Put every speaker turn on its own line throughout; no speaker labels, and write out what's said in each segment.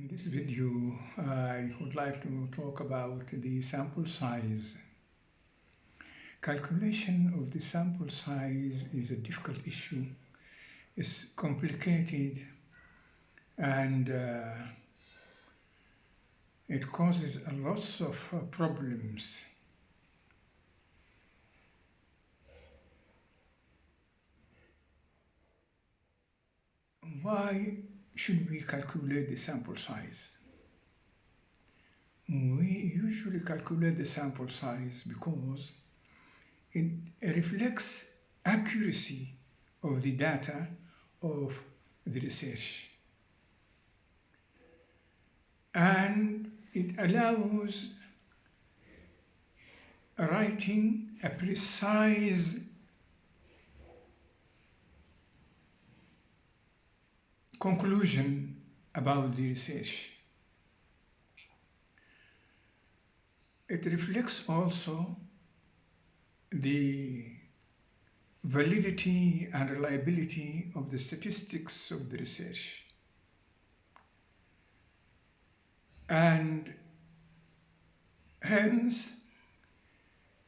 In this video, I would like to talk about the sample size. Calculation of the sample size is a difficult issue. It's complicated and it causes a lot of problems. Why should we calculate the sample size? We usually calculate the sample size because it reflects accuracy of the data of the research. And it allows writing a precise conclusion about the research. It reflects also the validity and reliability of the statistics of the research. And hence,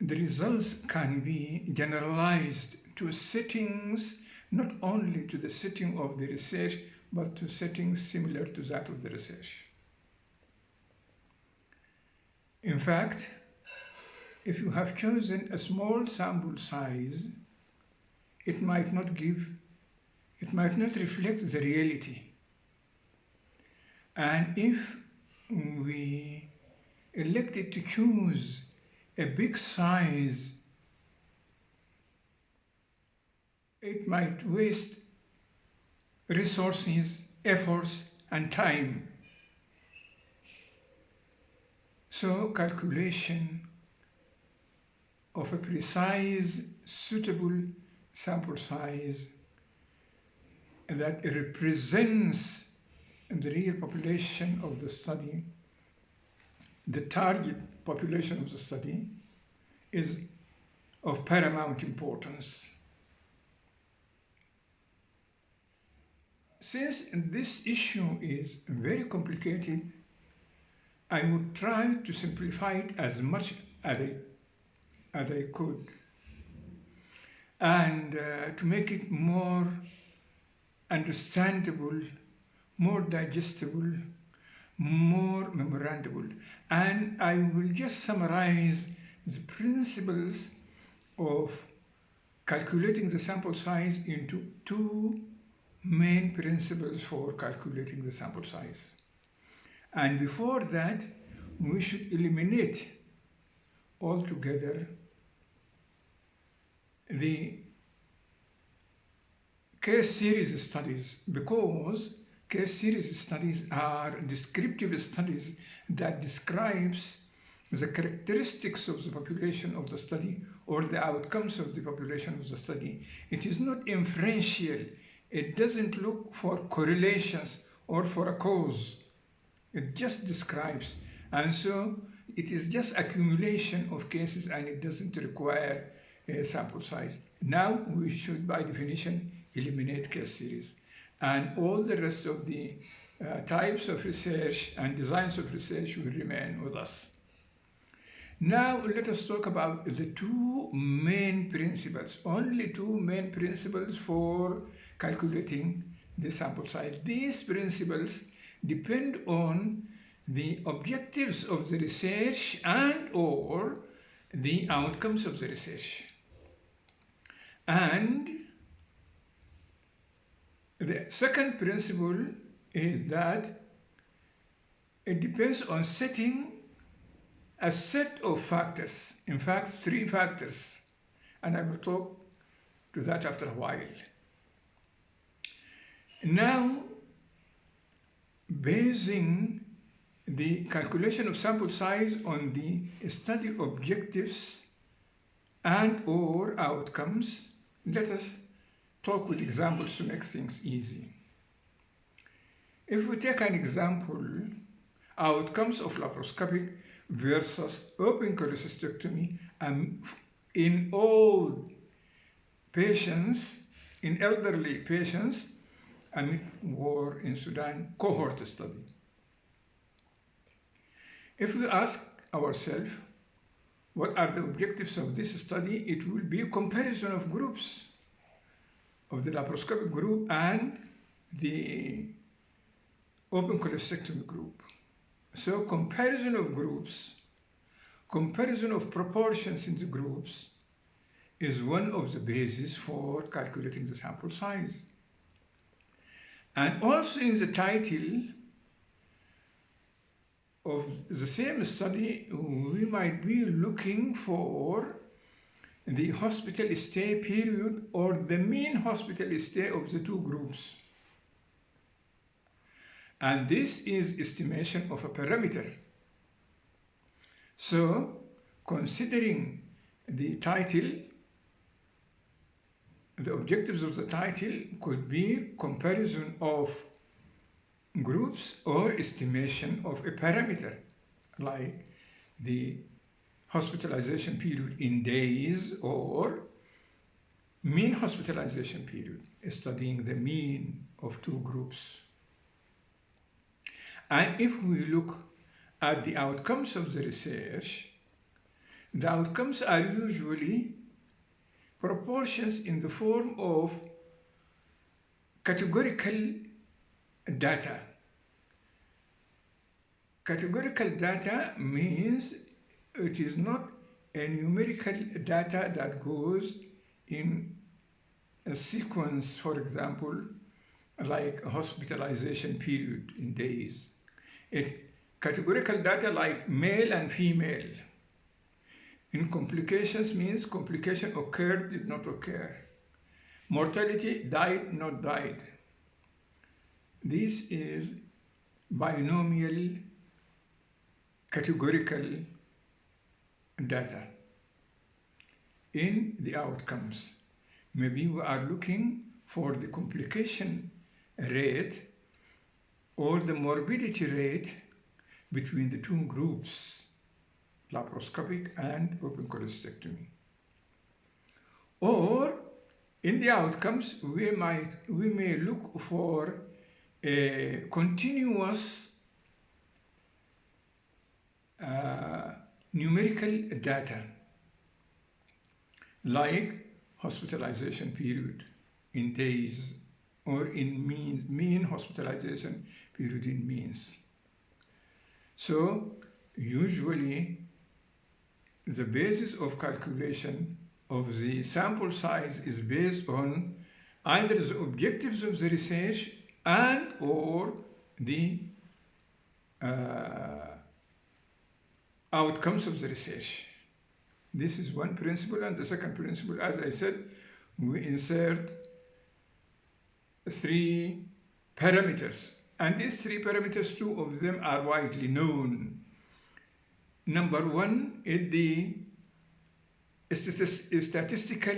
the results can be generalized to settings, not only to the setting of the research, but to settings similar to that of the research. In fact, if you have chosen a small sample size, it might not reflect the reality. And if we elected to choose a big size, it might waste resources, efforts, and time. So calculation of a precise, suitable sample size that represents the real population of the study, the target population of the study, is of paramount importance. Since this issue is very complicated, I would try to simplify it as much as I could, and to make it more understandable, more digestible, more memorandable. And I will just summarize the principles of calculating the sample size into two main principles for calculating the sample size. And before that, we should eliminate altogether the case series studies, because case series studies are descriptive studies that describes the characteristics of the population of the study or the outcomes of the population of the study. It is not inferential. It doesn't look for correlations or for a cause. It just describes. And so it is just accumulation of cases and it doesn't require a sample size. Now we should, by definition, eliminate case series. And all the rest of the types of research and designs of research will remain with us. Now let us talk about the two main principles, only two main principles for calculating the sample size. These principles depend on the objectives of the research and or the outcomes of the research. And the second principle is that it depends on setting a set of factors, in fact, 3 factors, and I will talk to that after a while. Now, basing the calculation of sample size on the study objectives and or outcomes, let us talk with examples to make things easy. If we take an example, outcomes of laparoscopic versus open cholecystectomy in all patients, in elderly patients amid war in Sudan cohort study. If we ask ourselves, what are the objectives of this study? It will be a comparison of groups, of the laparoscopic group and the open cholecystectomy group. So comparison of groups, comparison of proportions in the groups is one of the bases for calculating the sample size. And also in the title of the same study, we might be looking for the hospital stay period or the mean hospital stay of the two groups. And this is estimation of a parameter. So, considering the title, the objectives of the title could be comparison of groups or estimation of a parameter, like the hospitalization period in days or mean hospitalization period, studying the mean of two groups. And if we look at the outcomes of the research, the outcomes are usually proportions in the form of categorical data. Categorical data means it is not a numerical data that goes in a sequence, for example, like a hospitalization period in days. Categorical data like male and female. In complications means complication occurred, did not occur. Mortality, died, not died. This is binomial categorical data. In the outcomes, maybe we are looking for the complication rate or the morbidity rate between the two groups, laparoscopic and open cholecystectomy. Or in the outcomes, we may look for a continuous numerical data, like hospitalization period in days or in mean hospitalization period in means. So usually the basis of calculation of the sample size is based on either the objectives of the research and or the outcomes of the research. This is one principle, and the second principle, as I said, we insert 3 parameters, and these 3 parameters, 2 of them are widely known. Number 1 is the statistical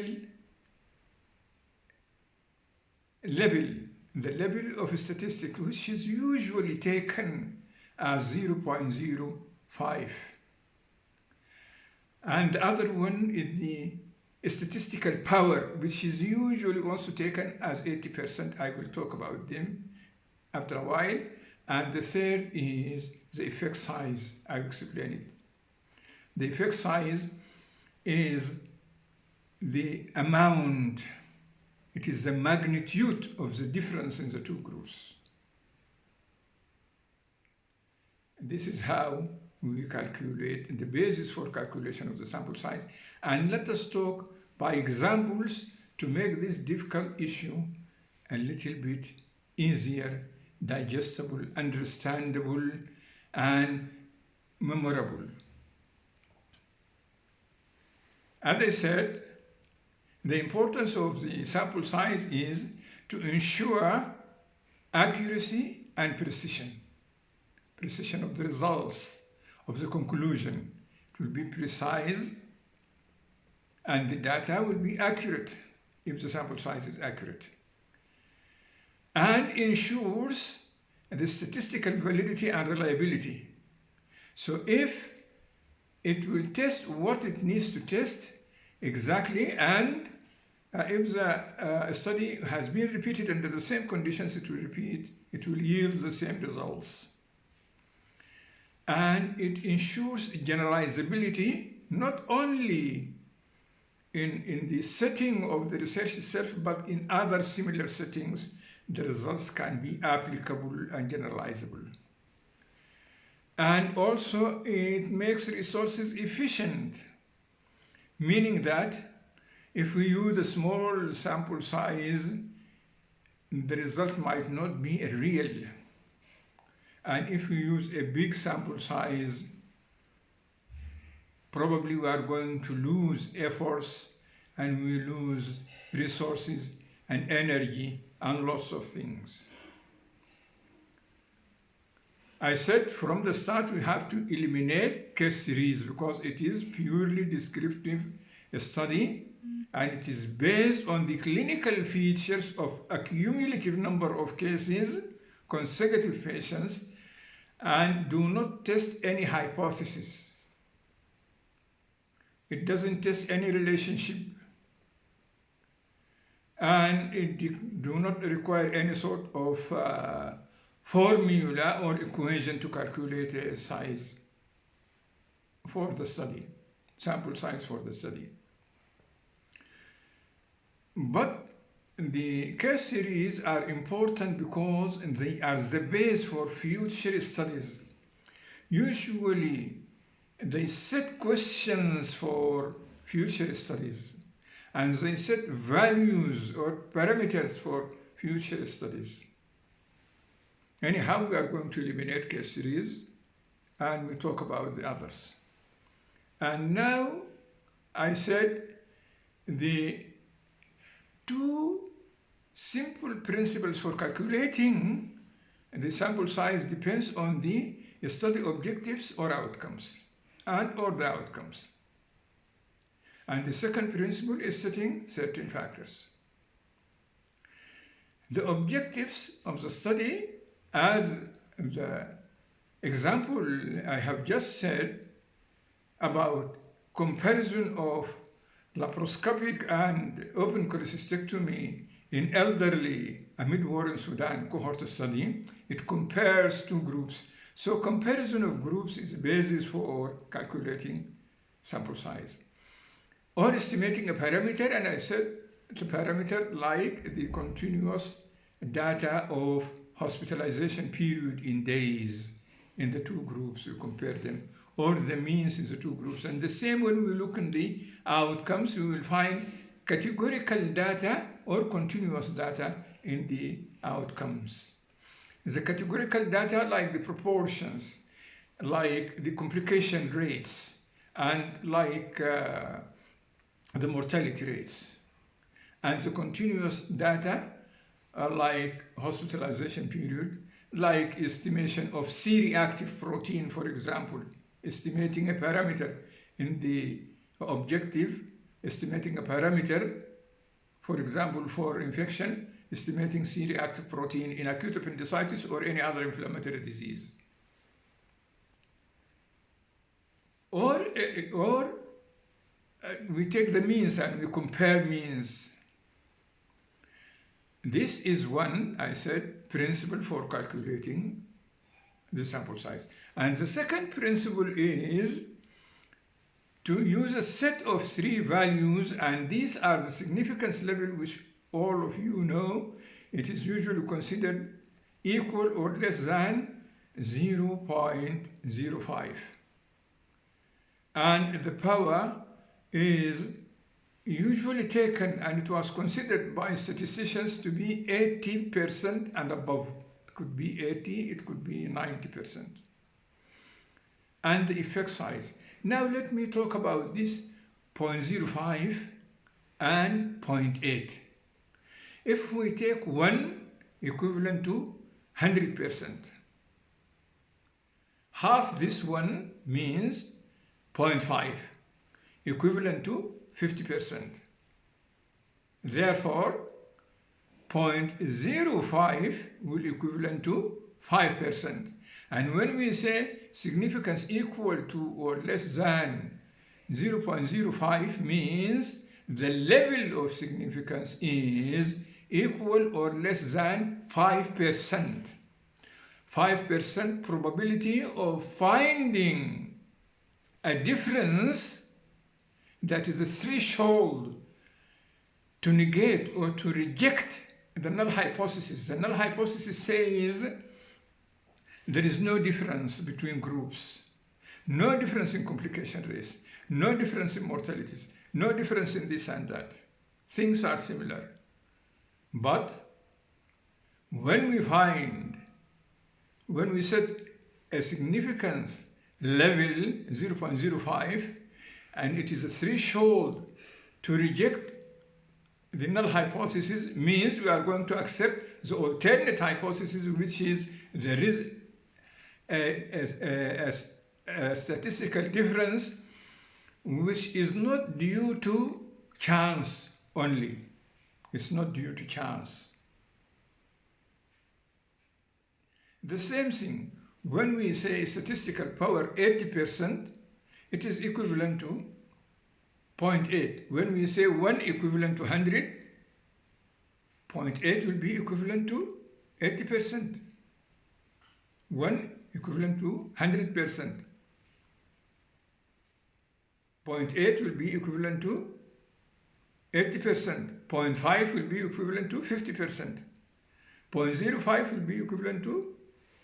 level, the level of statistics, which is usually taken as 0.05. And the other one is the statistical power, which is usually also taken as 80%. I will talk about them after a while. And the third is the effect size. I will explain it. The effect size is the amount, it is the magnitude of the difference in the two groups. This is how we calculate the basis for calculation of the sample size. And let us talk by examples to make this difficult issue a little bit easier, digestible, understandable, and memorable. As I said, the importance of the sample size is to ensure accuracy and precision of the results, of the conclusion. It will be precise and the data will be accurate if the sample size is accurate, and ensures the statistical validity and reliability. So if it will test what it needs to test exactly, and if the study has been repeated under the same conditions, it will yield the same results. and it ensures generalizability not only in the setting of the research itself, but in other similar settings. The results can be applicable and generalizable. And also it makes resources efficient, meaning that if we use a small sample size, the result might not be real. And if we use a big sample size, probably we are going to lose efforts, and we lose resources and energy and lots of things. I said from the start we have to eliminate case series because it is purely descriptive study, and it is based on the clinical features of a cumulative number of cases, consecutive patients, and do not test any hypothesis. It doesn't test any relationship, and it do not require any sort of formula or equation to calculate a size for the study, sample size for the study. But the case series are important because they are the base for future studies. Usually, they set questions for future studies, and they set values or parameters for future studies. Anyhow, we are going to eliminate case series, and we talk about the others. And now, I said the two simple principles for calculating the sample size depends on the study objectives or outcomes, or the outcomes. And the second principle is setting certain factors. The objectives of the study, as the example I have just said about comparison of laparoscopic and open cholecystectomy in elderly mid-war in Sudan cohort study, it compares two groups. So comparison of groups is a basis for calculating sample size. Or estimating a parameter, and I said the parameter like the continuous data of hospitalization period in days in the two groups, we compare them, or the means in the two groups. And the same when we look in the outcomes, we will find categorical data or continuous data in the outcomes. The categorical data like the proportions, like the complication rates, and like the mortality rates. And the continuous data like hospitalization period, like estimation of C-reactive protein, for example, estimating a parameter in the objective, estimating a parameter, for example, for infection, estimating C-reactive protein in acute appendicitis or any other inflammatory disease. Or we take the means and we compare means. This is one, I said, principle for calculating the sample size. And the second principle is to use a set of three values, and these are the significance level which all of you know. It is usually considered equal or less than 0.05. And the power is usually taken, and it was considered by statisticians to be 80% and above. It could be 80, it could be 90%. And the effect size. Now let me talk about this 0.05 and 0.8. If we take 1 equivalent to 100%, half this one means 0.5 equivalent to 50%. Therefore, 0.05 will equivalent to 5%. And when we say significance equal to or less than 0.05 means the level of significance is equal or less than 5%. 5% probability of finding a difference that is the threshold to negate or to reject the null hypothesis. The null hypothesis says there is no difference between groups, no difference in complication rates, no difference in mortalities, no difference in this and that. Things are similar. But when we set a significance level 0.05, and it is a threshold to reject the null hypothesis, means we are going to accept the alternate hypothesis, which is there is a statistical difference which is not due to chance only. It's not due to chance. The same thing, when we say statistical power 80%, it is equivalent to 0.8. When we say 1 equivalent to 100, 0.8 will be equivalent to 80%. 1 equivalent to 100%. 0.8 will be equivalent to 80%. 0.5 will be equivalent to 50%. 0.05 will be equivalent to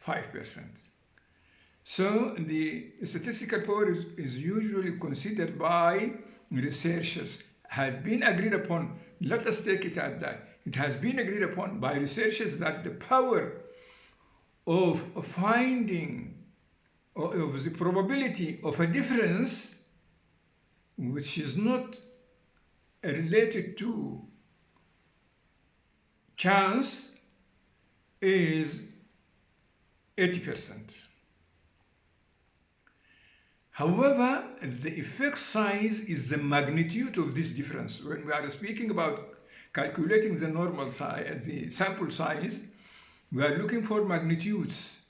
5%. So the statistical power is usually considered by researchers, has been agreed upon. Let us take it at that. It has been agreed upon by researchers that the power of finding of the probability of a difference which is not related to chance is 80%. However, the effect size is the magnitude of this difference. When we are speaking about calculating the normal size, the sample size, we are looking for magnitudes.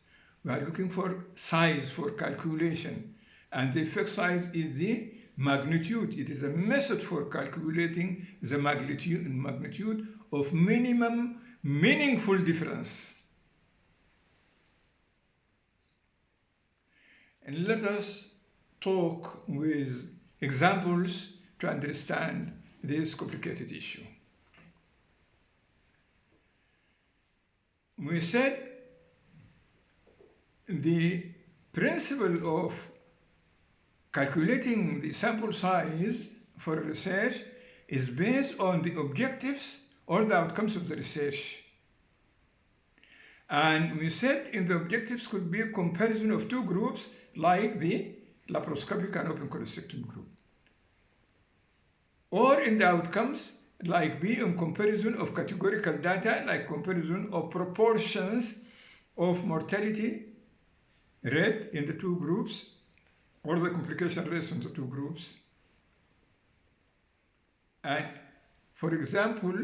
We are looking for size for calculation. And the effect size is the magnitude. It is a method for calculating the magnitude of minimum meaningful difference. And let us talk with examples to understand this complicated issue. We said the principle of calculating the sample size for research is based on the objectives or the outcomes of the research. And we said in the objectives could be a comparison of two groups like the laparoscopic and open cholecystectomy group. Or in the outcomes, like be in comparison of categorical data, like comparison of proportions of mortality rate in the two groups, or the complication rates in the two groups. And for example,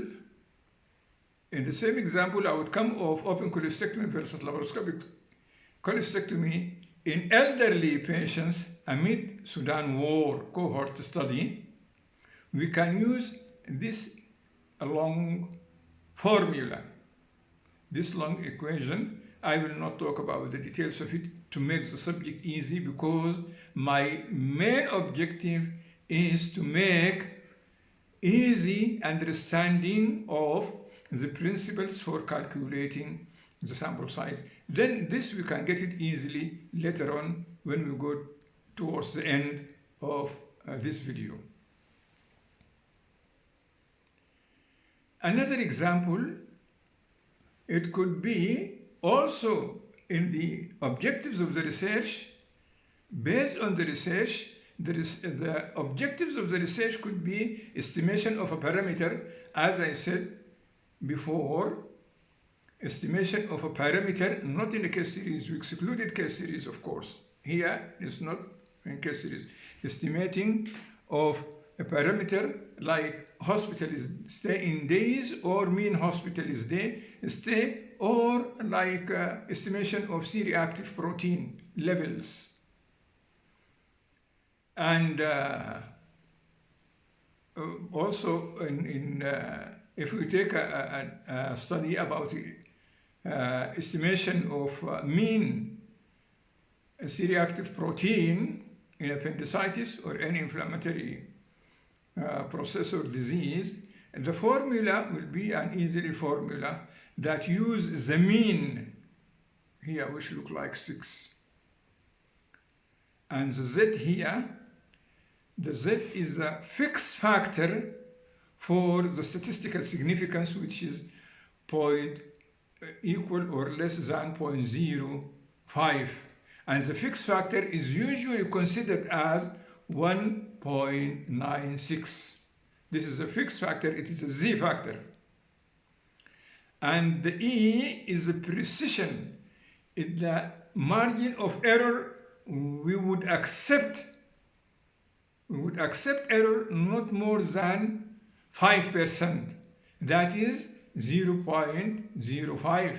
in the same example, outcome of open cholecystectomy versus laparoscopic cholecystectomy in elderly patients amid Sudan War cohort study, we can use this long formula, this long equation. I will not talk about the details of it to make the subject easy, because my main objective is to make easy understanding of the principles for calculating the sample size. Then this we can get it easily later on when we go towards the end of this video. Another example, it could be also in the objectives of the research. Based on the research, the objectives of the research could be estimation of a parameter, as I said before, estimation of a parameter, not in the case series. We excluded case series, of course. Here it's not in case series. Estimating of a parameter like hospital stay in days or mean hospital stay, or like estimation of C-reactive protein levels. And also if we take a study about estimation of mean C-reactive protein in appendicitis or any inflammatory process or disease, the formula will be an easy formula that use the mean here, which look like 6. And the Z here, the Z is a fixed factor for the statistical significance, which is equal or less than 0.05. And the fixed factor is usually considered as 1.96. This is a fixed factor, it is a Z factor. And the E is the precision, in the margin of error we would accept error not more than 5%. That is 0.05.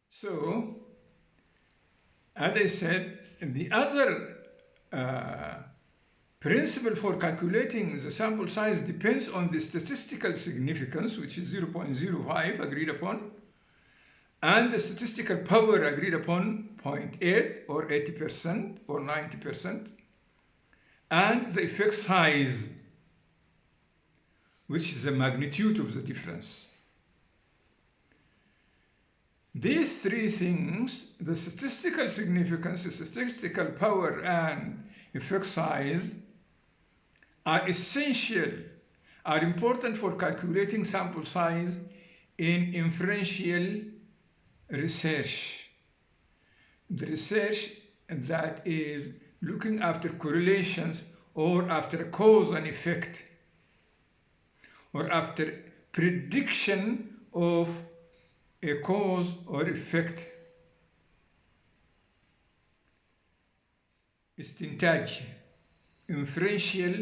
So, as I said, the other principle for calculating the sample size depends on the statistical significance, which is 0.05 agreed upon, and the statistical power agreed upon 0.8 or 80% or 90%, and the effect size, which is the magnitude of the difference. These three things, the statistical significance, the statistical power, and effect size, are essential, are important for calculating sample size in inferential research. The research that is looking after correlations or after cause and effect, or after prediction of a cause or effect. استنتاج, inferential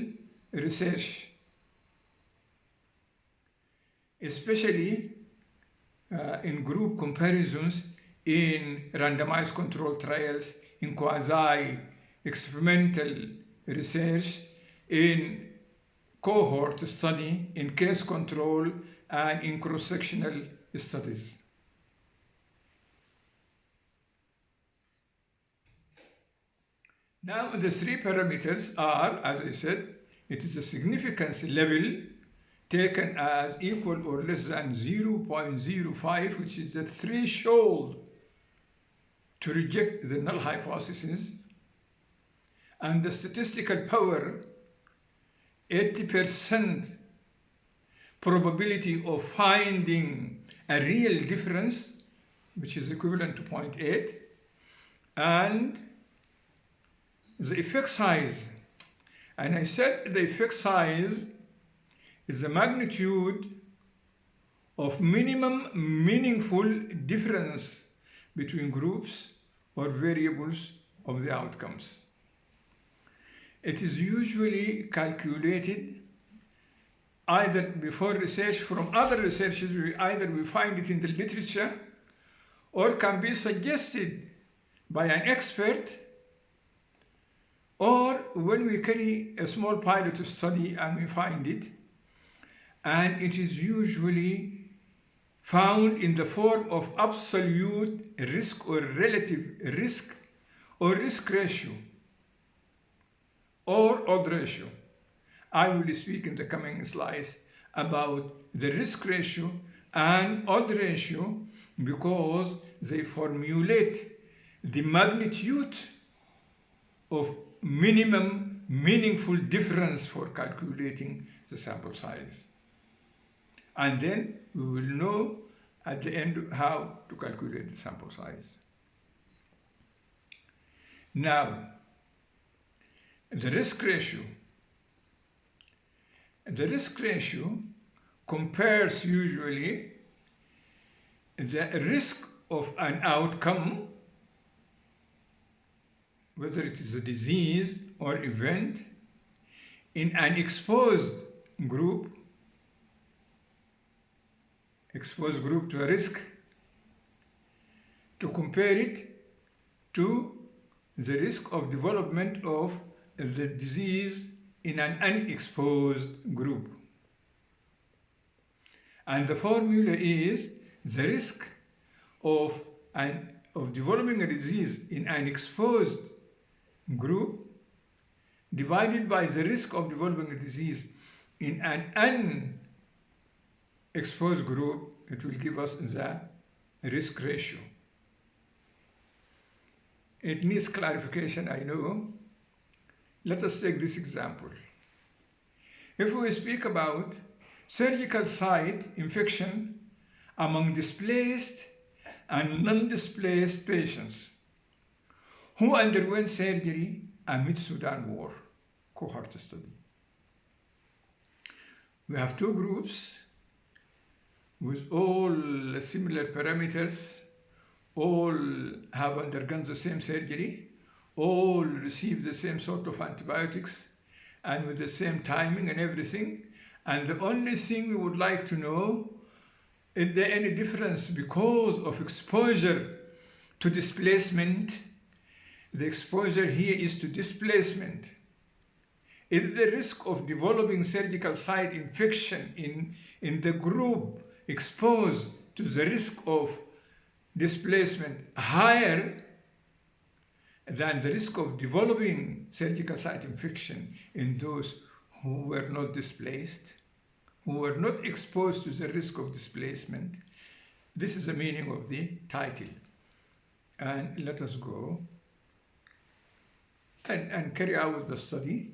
research, especially in group comparisons, in randomized control trials, in quasi-experimental research, in cohort study, in case control, and in cross-sectional studies. Now, the three parameters are, as I said, it is a significance level taken as equal or less than 0.05, which is the threshold to reject the null hypothesis, and the statistical power, 80% probability of finding a real difference, which is equivalent to 0.8, and the effect size. And I said the effect size is the magnitude of minimum meaningful difference between groups or variables of the outcomes. It is usually calculated either before research from other researchers, either we find it in the literature or can be suggested by an expert, or when we carry a small pilot study and we find it, and it is usually found in the form of absolute risk or relative risk or risk ratio or odd ratio. I will speak in the coming slides about the risk ratio and odd ratio because they formulate the magnitude of minimum meaningful difference for calculating the sample size. And then we will know at the end how to calculate the sample size. Now, the risk ratio. The risk ratio compares usually the risk of an outcome, whether it is a disease or event, in an exposed group to a risk, to compare it to the risk of development of the disease in an unexposed group. And the formula is the risk of developing a disease in an exposed group divided by the risk of developing a disease in an unexposed group. It will give us the risk ratio. It needs clarification, I know. Let us take this example. If we speak about surgical site infection among displaced and non-displaced patients who underwent surgery amid Sudan war, cohort study. We have two groups with all similar parameters, all have undergone the same surgery, all receive the same sort of antibiotics, and with the same timing and everything. And the only thing we would like to know, is there any difference because of exposure to displacement? The exposure here is to displacement. Is the risk of developing surgical site infection in the group exposed to the risk of displacement higher than the risk of developing surgical site infection in those who were not displaced, who were not exposed to the risk of displacement? This is the meaning of the title. And let us go and carry out the study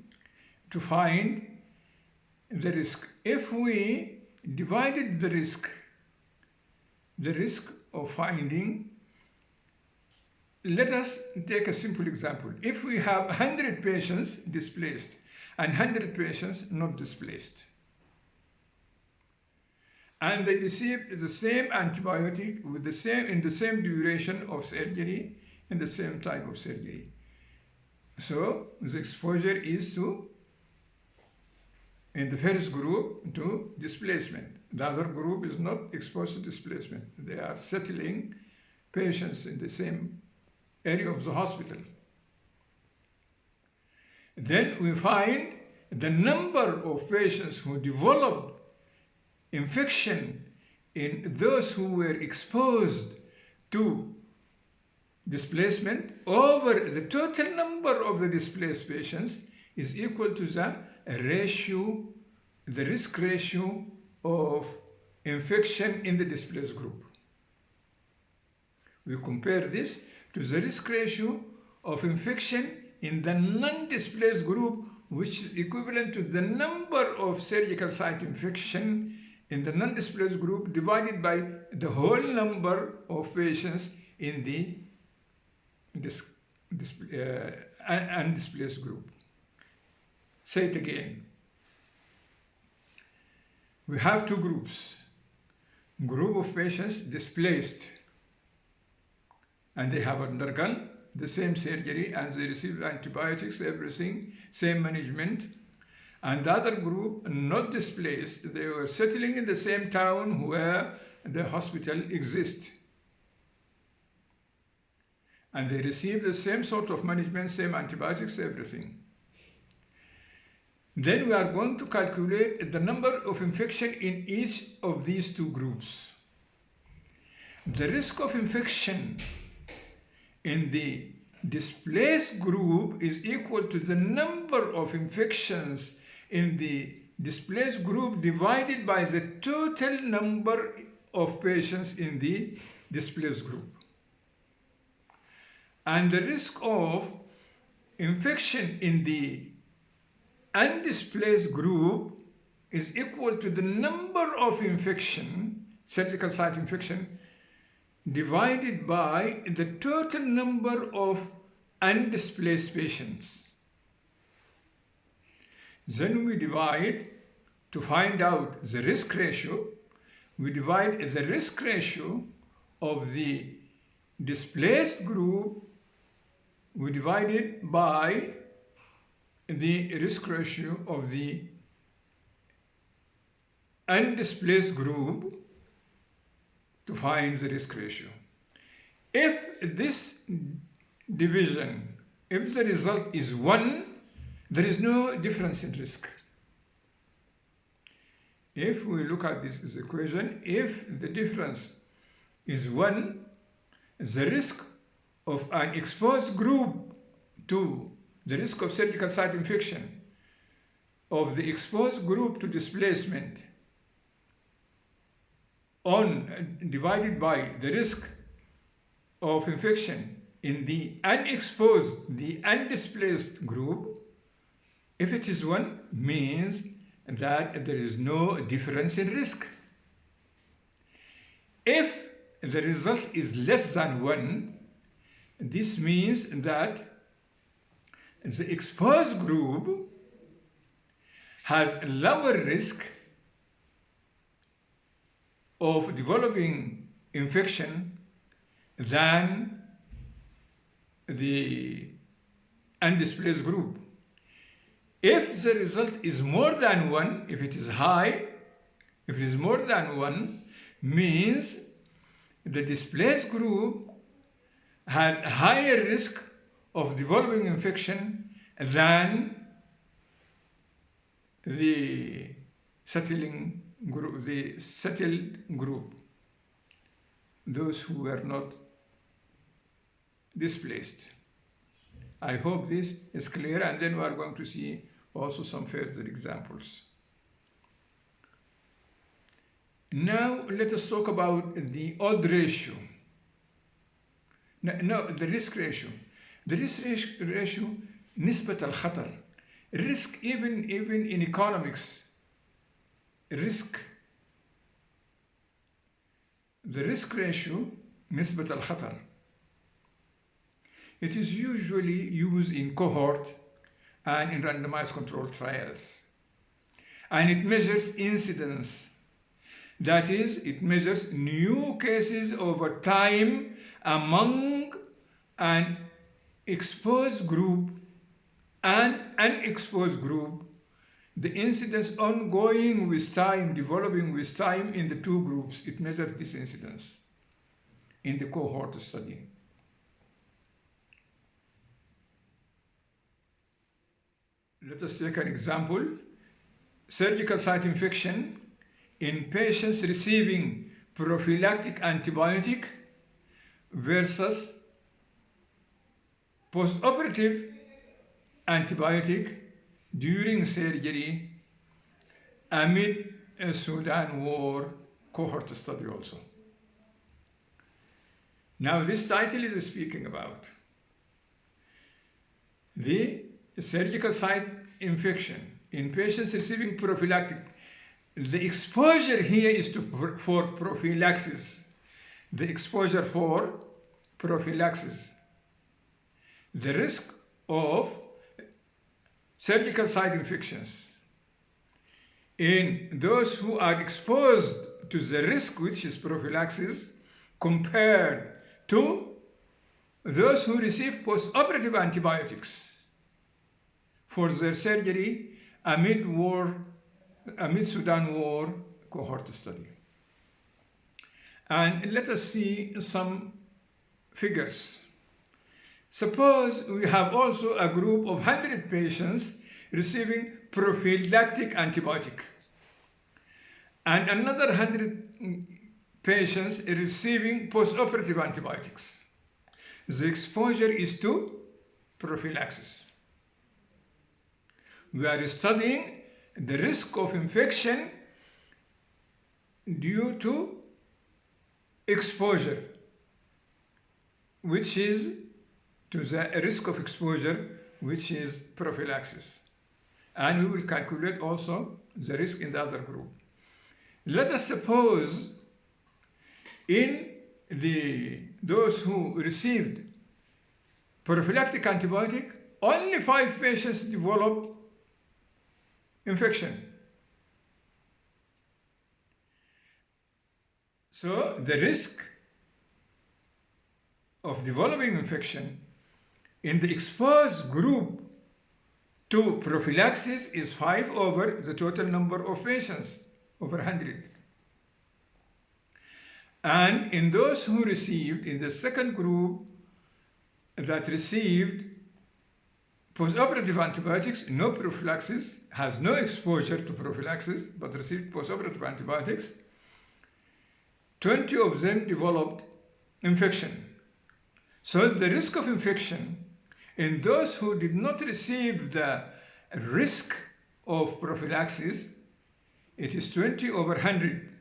to find the risk. If we divided the risk of finding, let us take a simple example. If we have 100 patients displaced and 100 patients not displaced, and they receive the same antibiotic with in the same duration of surgery, in the same type of surgery. So the exposure is to, in the first group, to displacement. The other group is not exposed to displacement. They are settling patients in the same area of the hospital. Then we find the number of patients who develop infection in those who were exposed to displacement over the total number of the displaced patients is equal to the ratio, the risk ratio of infection in the displaced group. We compare this to the risk ratio of infection in the non-displaced group, which is equivalent to the number of surgical site infection in the non-displaced group divided by the whole number of patients in the undisplaced group. Say it again. We have two groups. Group of patients displaced, and they have undergone the same surgery and they receive antibiotics, everything, same management. And the other group, not displaced, they were settling in the same town where the hospital exists. And they receive the same sort of management, same antibiotics, everything. Then we are going to calculate the number of infection in each of these two groups. The risk of infection in the displaced group is equal to the number of infections in the displaced group divided by the total number of patients in the displaced group. And the risk of infection in the undisplaced group is equal to the number of infection, surgical site infection, divided by the total number of undisplaced patients. Then we divide, to find out the risk ratio, we divide the risk ratio of the displaced group, we divide it by the risk ratio of the undisplaced group to find the risk ratio. If this division, if the result is 1, there is no difference in risk. If we look at this equation, if the difference is 1, the risk of an exposed group to the risk of surgical site infection of the exposed group to displacement divided by the risk of infection in the unexposed, the undisplaced group, if it is 1, means that there is no difference in risk. If the result is less than 1, this means that the exposed group has a lower risk of developing infection than the undisplaced group. If the result is more than 1, if it is high, if it is more than 1, means the displaced group has a higher risk of developing infection than the settling group, the settled group, those who were not displaced. I hope this is clear, and then we are going to see also some further examples. Now let us talk about the odd ratio. No, the risk ratio. The risk ratio, نسبة الخطر. Risk, even in economics, risk. The risk ratio, نسبة الخطر. It is usually used in cohort and in randomized controlled trials. And it measures incidence. That is, it measures new cases over time among an exposed group and unexposed group, the incidence ongoing with time, developing with time in the two groups. It measures this incidence in the cohort study. Let us take an example. Surgical site infection in patients receiving prophylactic antibiotic versus postoperative antibiotic during surgery amid a Sudan war cohort study also. Now this title is speaking about the surgical site infection in patients receiving prophylactic. The exposure here is for prophylaxis. The exposure for prophylaxis. The risk of surgical site infections in those who are exposed to the risk, which is prophylaxis, compared to those who receive post-operative antibiotics for their surgery amid Sudan war cohort study. And let us see some figures. Suppose we have also a group of 100 patients receiving prophylactic antibiotic and another 100 patients receiving post-operative antibiotics. The exposure is to prophylaxis. We are studying the risk of infection due to exposure, which is to the risk of exposure, which is prophylaxis. And we will calculate also the risk in the other group. Let us suppose in those who received prophylactic antibiotic, only 5 patients developed infection. So the risk of developing infection in the exposed group to prophylaxis is 5 over the total number of patients, over 100. And in those who received, in the second group that received Postoperative antibiotics, no prophylaxis, has no exposure to prophylaxis, but received postoperative antibiotics. 20 of them developed infection. So the risk of infection in those who did not receive the risk of prophylaxis, it is 20 over 100.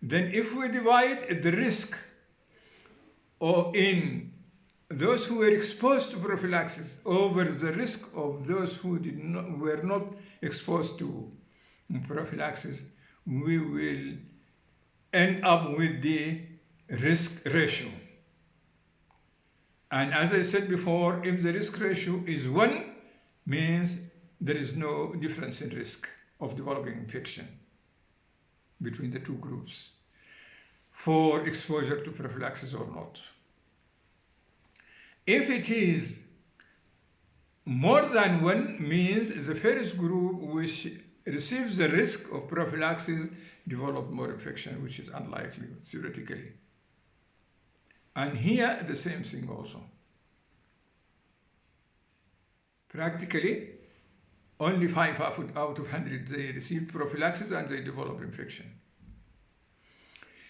Then if we divide the risk in those who were exposed to prophylaxis over the risk of those who were not exposed to prophylaxis, we will end up with the risk ratio. And as I said before, if the risk ratio is 1, means there is no difference in risk of developing infection between the two groups for exposure to prophylaxis or not. If it is more than 1, means the first group which receives the risk of prophylaxis develop more infection, which is unlikely theoretically. And here the same thing also. Practically, only 5 out of 100 they receive prophylaxis and they develop infection.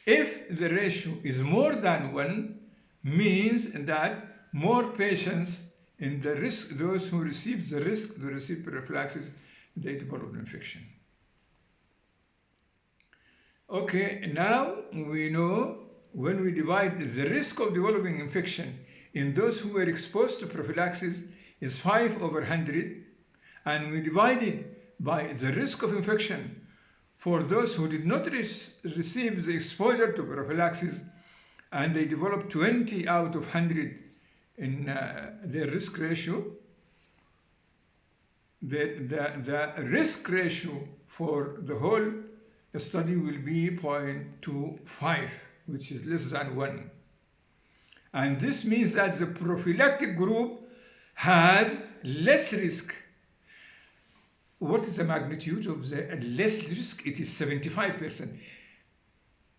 If the ratio is more than 1, means that more patients in the risk, those who receive the risk to receive prophylaxis, they develop infection. Okay, now we know when we divide the risk of developing infection in those who were exposed to prophylaxis is 5 over 100, and we divide it by the risk of infection for those who did not receive the exposure to prophylaxis, and they develop 20 out of 100 in their risk ratio. The risk ratio for the whole study will be 0.25, which is less than 1. And this means that the prophylactic group has less risk. What is the magnitude of the less risk? It is 75%.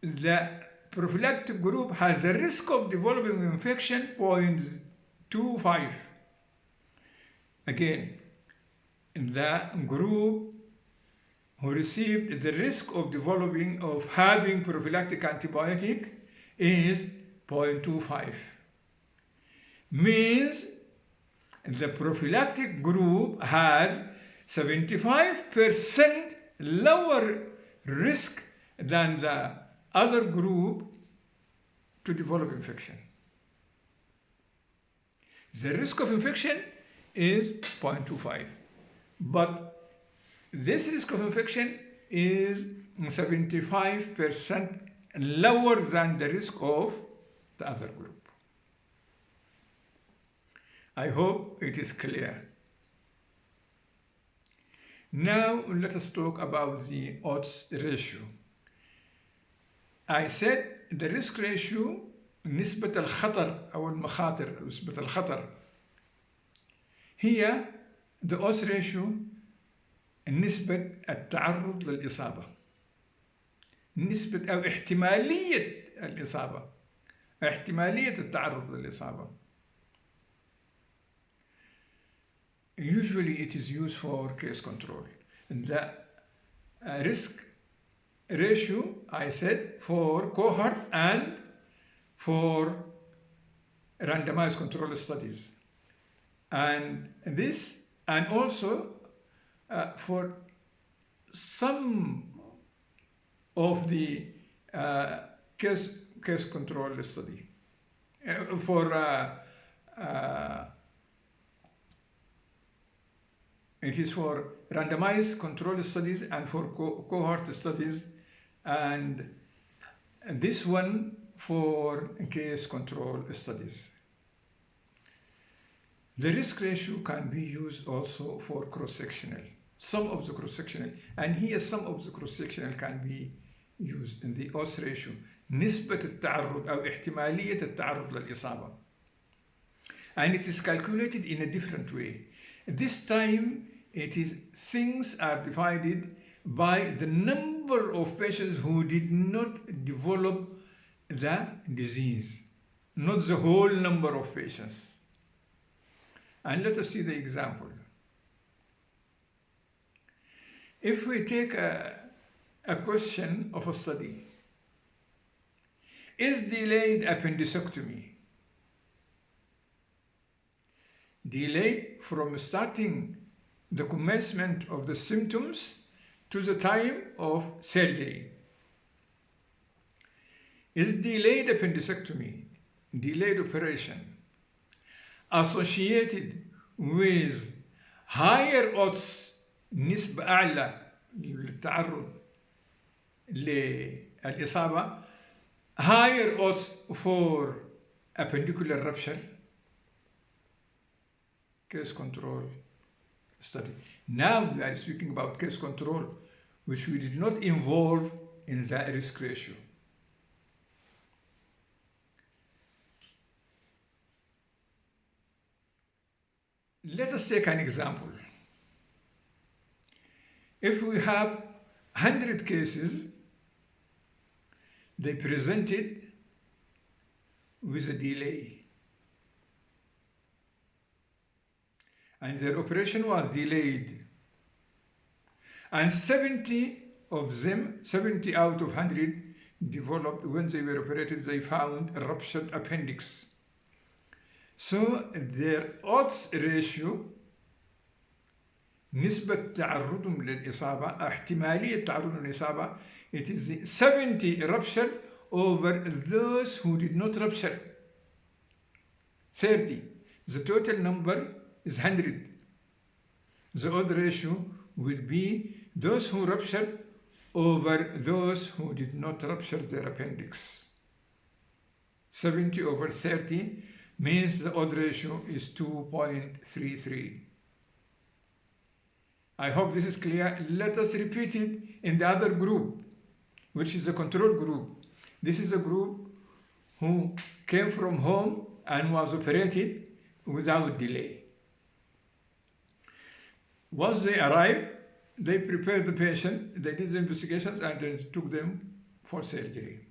The prophylactic group has a risk of developing infection 0.25. Again, the group who received the risk of having prophylactic antibiotic is 0.25. Means the prophylactic group has 75% lower risk than the other group to develop infection. The risk of infection is 0.25, but this risk of infection is 75% lower than the risk of the other group. I hope it is clear. Now let us talk about the odds ratio. I said the risk ratio نسبة الخطر أو المخاطر نسبة الخطر. هي the odds ratio نسبة التعرض للإصابة، نسبة أو احتمالية الإصابة، احتمالية التعرض للإصابة. Usually it is used for case control. The risk ratio, I said, for cohort and for randomized control studies. And this, and also for some of the case control study. It is for randomized control studies and for cohort studies, and this one for case control studies. The risk ratio can be used also for cross-sectional, some of the cross-sectional, and here some of the cross-sectional can be used in the odds ratio. نسبة التعرض أو احتمالية التعرض للإصابة. And it is calculated in a different way. This time things are divided by the number of patients who did not develop the disease, not the whole number of patients. And let us see the example. If we take a question of a study, is delayed appendicectomy delay from starting the commencement of the symptoms to the time of surgery? Is delayed appendicectomy, delayed operation, associated with higher odds, نسبة أعلى للتعرض للإصابة, higher odds for appendicular rupture? Case control study. Now we are speaking about case control, which we did not involve in the risk ratio. Let us take an example. If we have 100 cases, they presented with a delay, and their operation was delayed, and 70 of them, 70 out of 100, developed, when they were operated, they found a ruptured appendix. So their odds ratio, نسبة تعرضهم للإصابة، احتمالية تعرضهم للإصابة, it is 70 rupture over those who did not rupture. 30. The total number is 100. The odd ratio will be those who ruptured over those who did not rupture their appendix. 70 over 30 means the odd ratio is 2.33. I hope this is clear. Let us repeat it in the other group, which is a control group. This is a group who came from home and was operated without delay. Once they arrived, they prepared the patient, they did the investigations, and then took them for surgery.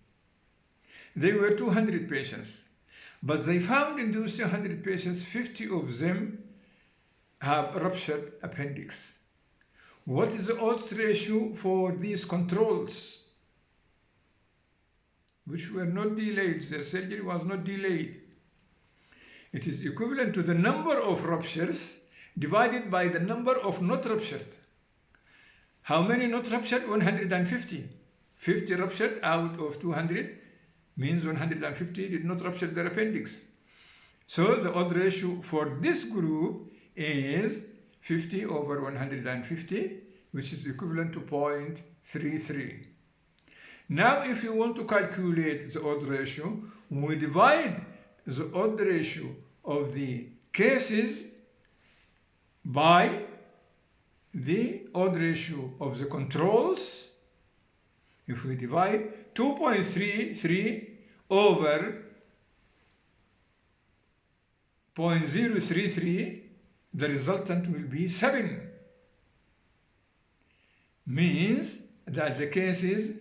There were 200 patients, but they found in those 200 patients, 50 of them have ruptured appendix. What is the odds ratio for these controls, which were not delayed? Their surgery was not delayed. It is equivalent to the number of ruptures divided by the number of not ruptured. How many not ruptured? 150. 50 ruptured out of 200 means 150 did not rupture their appendix. So the odd ratio for this group is 50 over 150, which is equivalent to 0.33. Now, if you want to calculate the odd ratio, we divide the odd ratio of the cases by the odd ratio of the controls. If we divide 2.33 over 0.033, the resultant will be 7. Means that the cases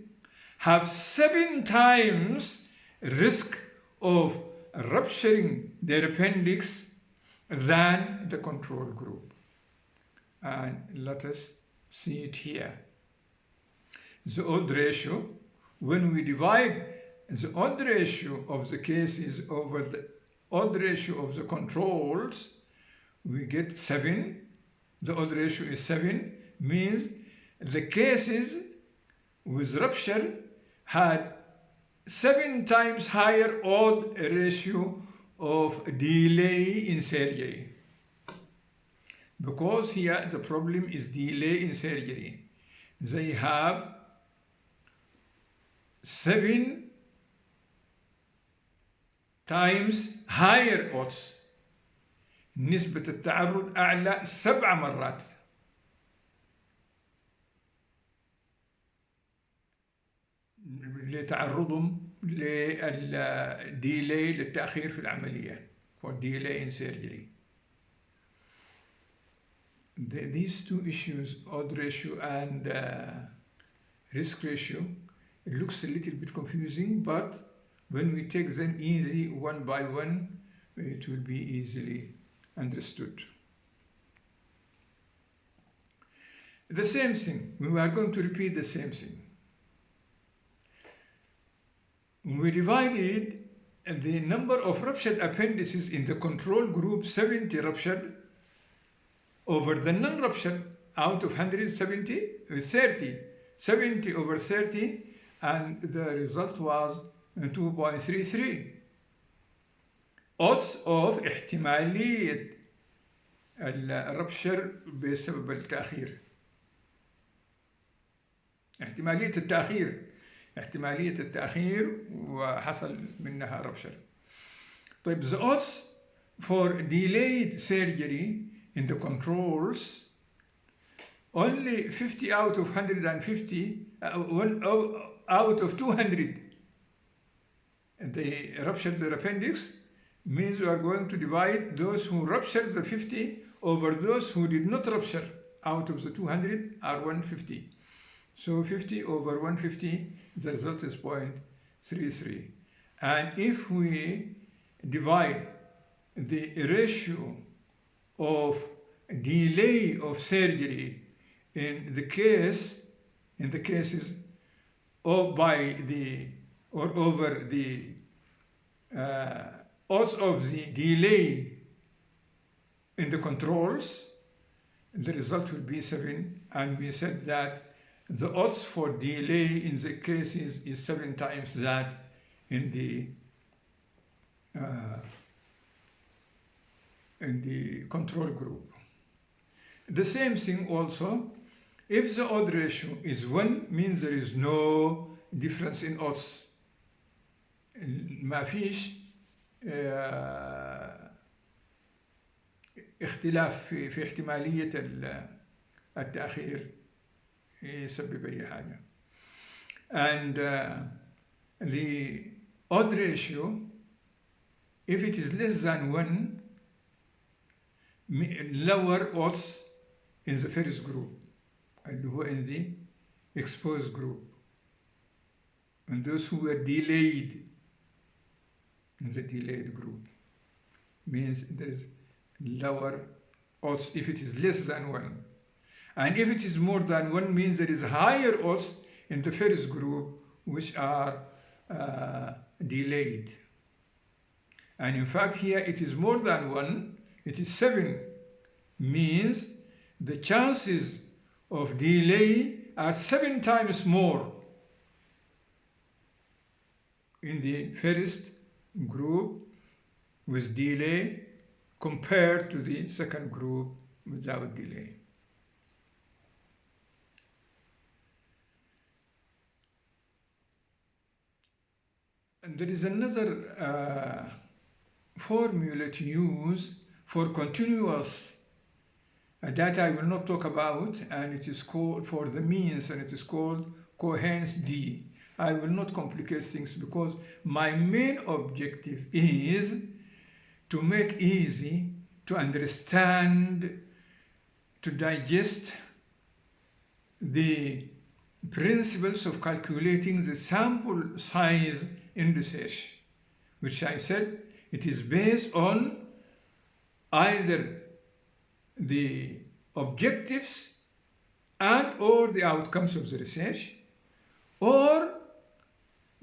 have 7 times risk of rupturing their appendix than the control group. And let us see it here. The odd ratio, when we divide the odd ratio of the cases over the odd ratio of the controls, we get 7. The odd ratio is 7, means the cases with rupture had 7 times higher odd ratio of delay in surgery. Because here the problem is delay in surgery. They have 7 times higher odds. نسبة التعرض أعلى 7 مرات. لتعرضهم للديلي للتأخير في العملية for delay in surgery. These two issues, odd ratio and risk ratio, it looks a little bit confusing, but when we take them easy one by one, it will be easily understood. The same thing, we are going to repeat the same thing. We divided the number of ruptured appendices in the control group, 70 ruptured, over the non-ruptured out of 170, 30, 70 over 30, and the result was 2.33. odds of احتمالية الربشر بسبب التأخير. احتمالية التأخير وحصل منها ربشر. طيب the odds for delayed surgery in the controls, only 50 out of 150, out of 200 they ruptured their appendix, means we are going to divide those who ruptured the 50 over those who did not rupture. Out of the 200 are 150. So 50 over 150, the result is 0.33. And if we divide the ratio of delay of surgery in the cases or by the or over the odds of the delay in the controls, the result will be 7. And we said that the odds for delay in the cases is 7 times that in the control group. The same thing also, if the odd ratio is 1, means there is no difference in odds. ما فيش اختلاف في احتمالية التأخير يسبب أي حاجة. And the odd ratio, if it is less than 1, lower odds in the first group, اللي هو in the exposed group, and those who were delayed in the delayed group, means there is lower odds if it is less than 1. And if it is more than 1, means there is higher odds in the first group, which are delayed. And in fact, here it is more than 1, it is 7, means the chances of delay are 7 times more in the first group with delay compared to the second group without delay. And there is another formula to use for continuous data I will not talk about, and it is called for the means, and it is called Cohen's d. I will not complicate things because my main objective is to make easy to understand, to digest the principles of calculating the sample size in research, which I said it is based on either the objectives and or the outcomes of the research, or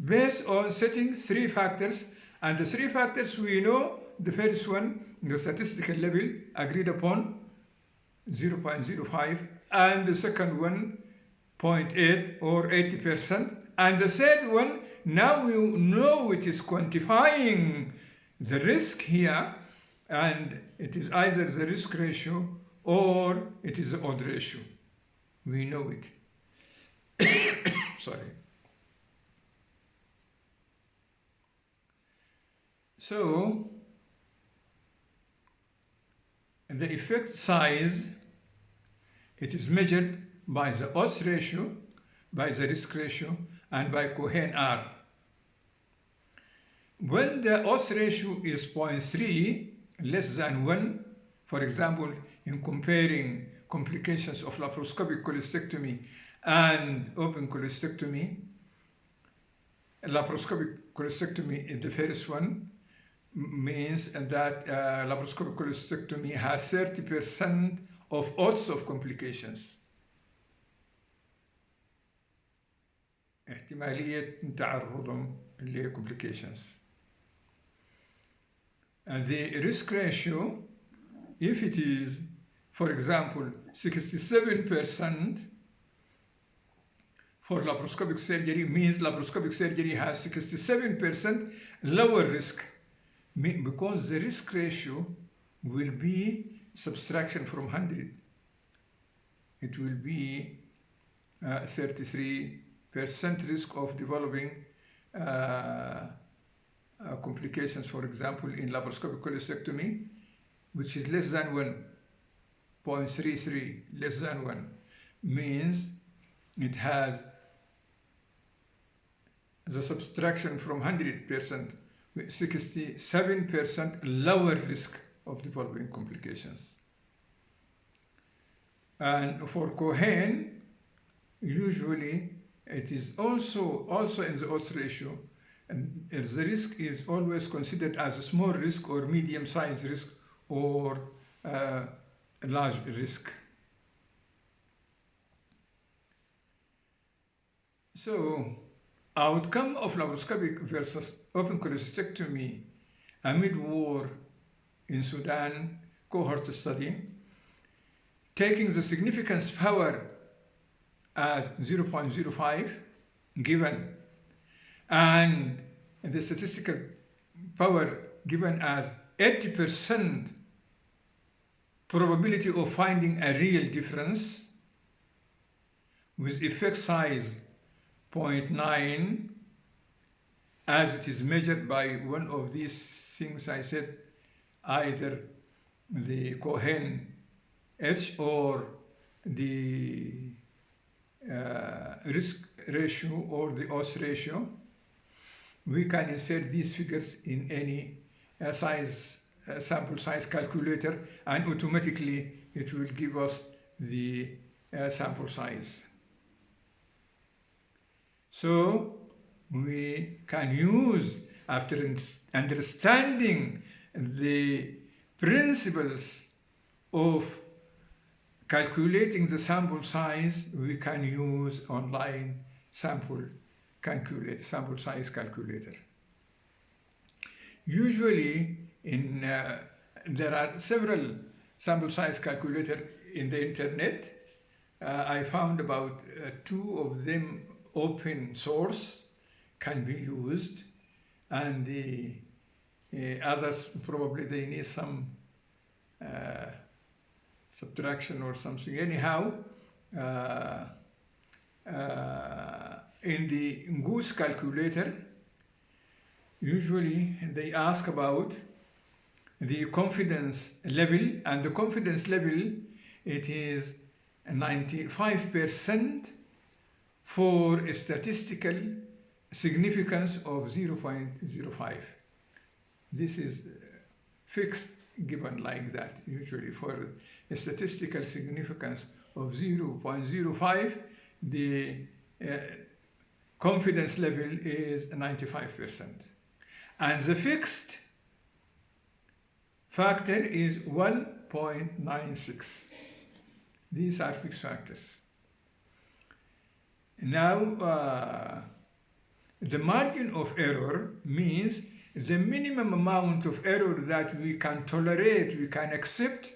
based on setting 3 factors, and the 3 factors we know, the first one, the statistical level agreed upon 0.05, and the second one 0.8 or 80%, and the third one, now we know it is quantifying the risk here, and it is either the risk ratio or it is the odd ratio. We know it. Sorry. So the effect size, it is measured by the odds ratio, by the risk ratio, and by Cohen R. When the odds ratio is 0.3, less than 1, for example, in comparing complications of laparoscopic cholecystectomy and open cholecystectomy, laparoscopic cholecystectomy is the first one, means that laparoscopic cholecystectomy has 30% of odds of complications. احتمالية تعرضهم ل complications. And the risk ratio, if it is, for example, 67% for laparoscopic surgery, means laparoscopic surgery has 67% lower risk, because the risk ratio will be subtraction from 100. It will be 33% risk of developing complications, for example, in laparoscopic cholecystectomy, which is less than 1.33, less than 1, means it has the subtraction from 100%, 67% lower risk of developing complications. And for Cohen, usually it is also in the odds ratio, and the risk is always considered as a small risk or medium-sized risk or a large risk. So, outcome of laparoscopic versus open cholecystectomy amid war in Sudan cohort study, taking the significance power as 0.05 given and the statistical power given as 80% probability of finding a real difference with effect size 0.9 as it is measured by one of these things I said, either the Cohen H or the risk ratio or the odds ratio. We can insert these figures in any sample size calculator, and automatically it will give us the sample size. So we can use, after understanding the principles of calculating the sample size, we can use online sample size calculator. Usually, there are several sample size calculators in the internet. I found about 2 of them open source can be used, and the others probably they need some subtraction or something. Anyhow, in the Goose calculator, usually they ask about the confidence level, and the confidence level, it is 95% for a statistical significance of 0.05. This is fixed, given like that. Usually for a statistical significance of 0.05, the confidence level is 95%. And the fixed factor is 1.96. These are fixed factors. Now, the margin of error means the minimum amount of error that we can tolerate, we can accept,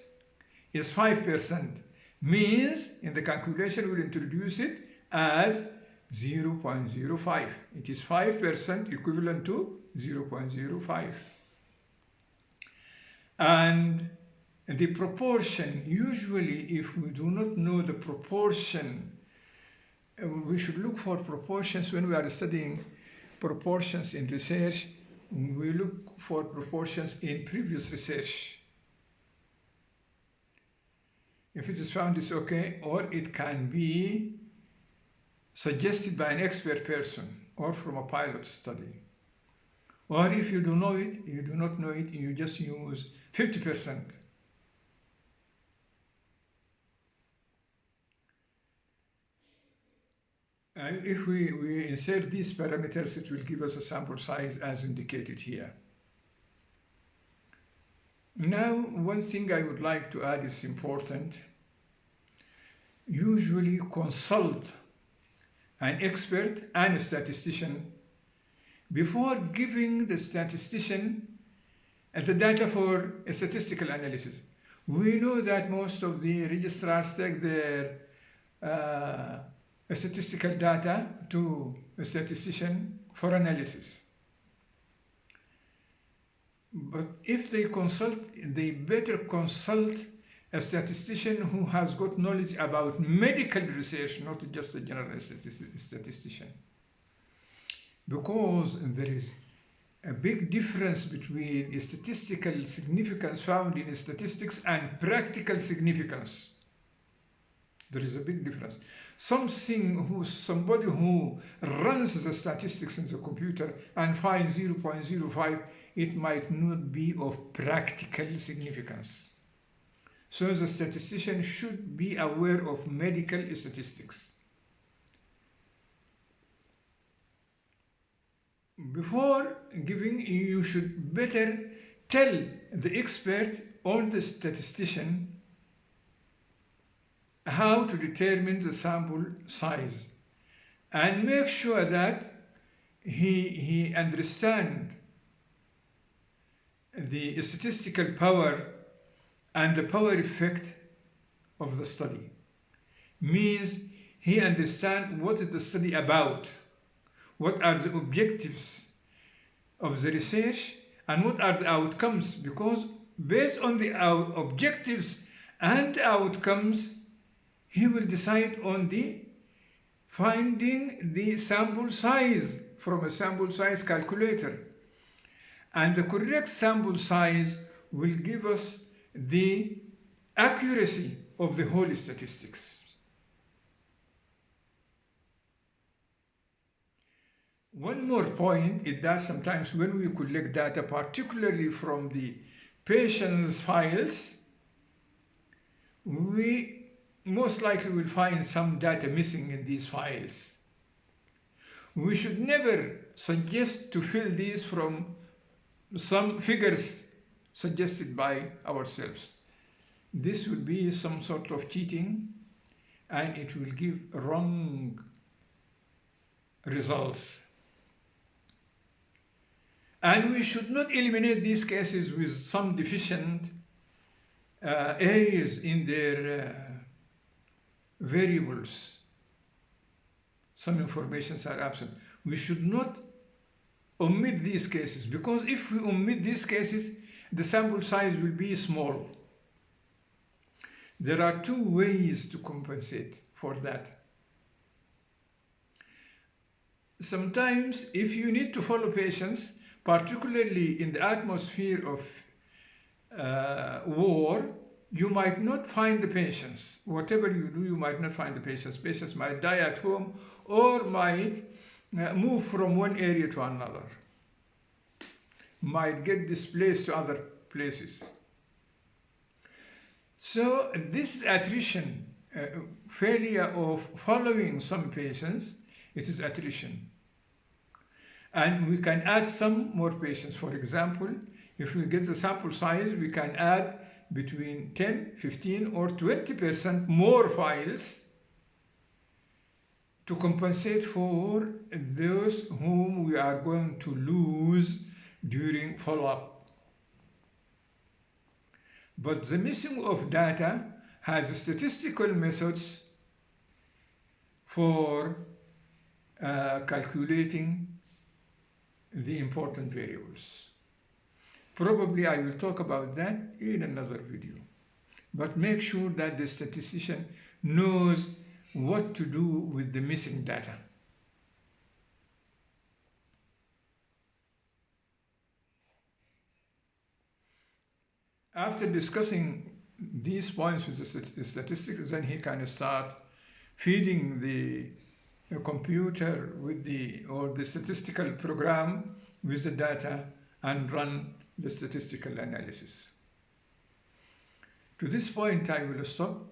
is 5%. Means, in the calculation, we'll introduce it as 0.05. It is 5% equivalent to 0.05. And the proportion, usually if we do not know the proportion, we should look for proportions when we are studying proportions in research. We look for proportions in previous research. If it is found, it's okay, or it can be suggested by an expert person or from a pilot study. Or if you do know it, you do not know it, you just use 50%. And if we insert these parameters, it will give us a sample size as indicated here. Now, one thing I would like to add is important. Usually consult an expert and a statistician before giving the statistician the data for a statistical analysis. We know that most of the registrars take their statistical data to a statistician for analysis. But if they consult, they better consult a statistician who has got knowledge about medical research, not just a general statistician. Because there is a big difference between statistical significance found in statistics and practical significance. There is a big difference. Somebody who runs the statistics in the computer and finds 0.05, it might not be of practical significance. So the statistician should be aware of medical statistics. Before giving, you should better tell the expert or the statistician how to determine the sample size and make sure that he understands the statistical power and the power effect of the study. Means he understands what is the study about, what are the objectives of the research, and what are the outcomes, because based on the objectives and outcomes, he will decide on the finding the sample size from a sample size calculator. And the correct sample size will give us the accuracy of the whole statistics. One more point is that sometimes when we collect data, particularly from the patient's files, we most likely will find some data missing in these files. We should never suggest to fill these from some figures suggested by ourselves. This will be some sort of cheating, and it will give wrong results. And we should not eliminate these cases with some deficient areas in their variables. Some informations are absent. We should not omit these cases, because if we omit these cases, the sample size will be small. There are two ways to compensate for that. Sometimes, if you need to follow patients, particularly in the atmosphere of war, you might not find the patients. Whatever you do, you might not find the patients. Patients might die at home or might move from one area to another, might get displaced to other places. So this attrition, failure of following some patients, it is attrition. And we can add some more patients. For example, if we get the sample size, we can add between 10, 15, or 20% more files to compensate for those whom we are going to lose during follow-up. But the missing of data has statistical methods for calculating the important variables. Probably I will talk about that in another video. But make sure that the statistician knows what to do with the missing data. After discussing these points with the statistics, then he can start feeding the computer with the statistical program with the data and run the statistical analysis. To this point, I will stop.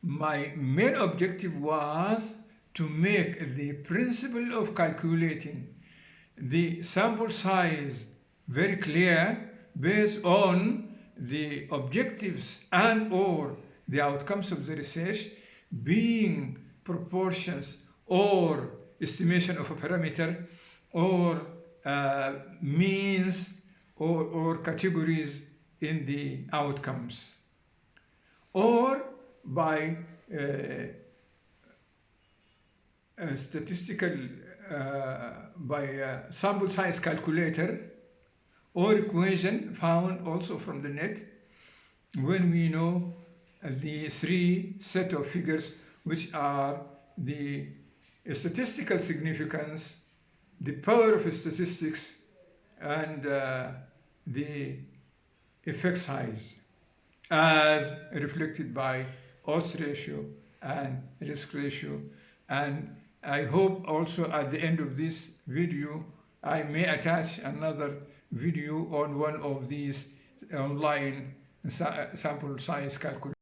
My main objective was to make the principle of calculating the sample size very clear based on the objectives and or the outcomes of the research being proportions or estimation of a parameter or means or categories in the outcomes, or by a statistical by a sample size calculator or equation found also from the net, when we know the three set of figures, which are the statistical significance, the power of statistics, and the effect size, as reflected by odds ratio and risk ratio. And I hope also at the end of this video I may attach another video on one of these online sample size calculators.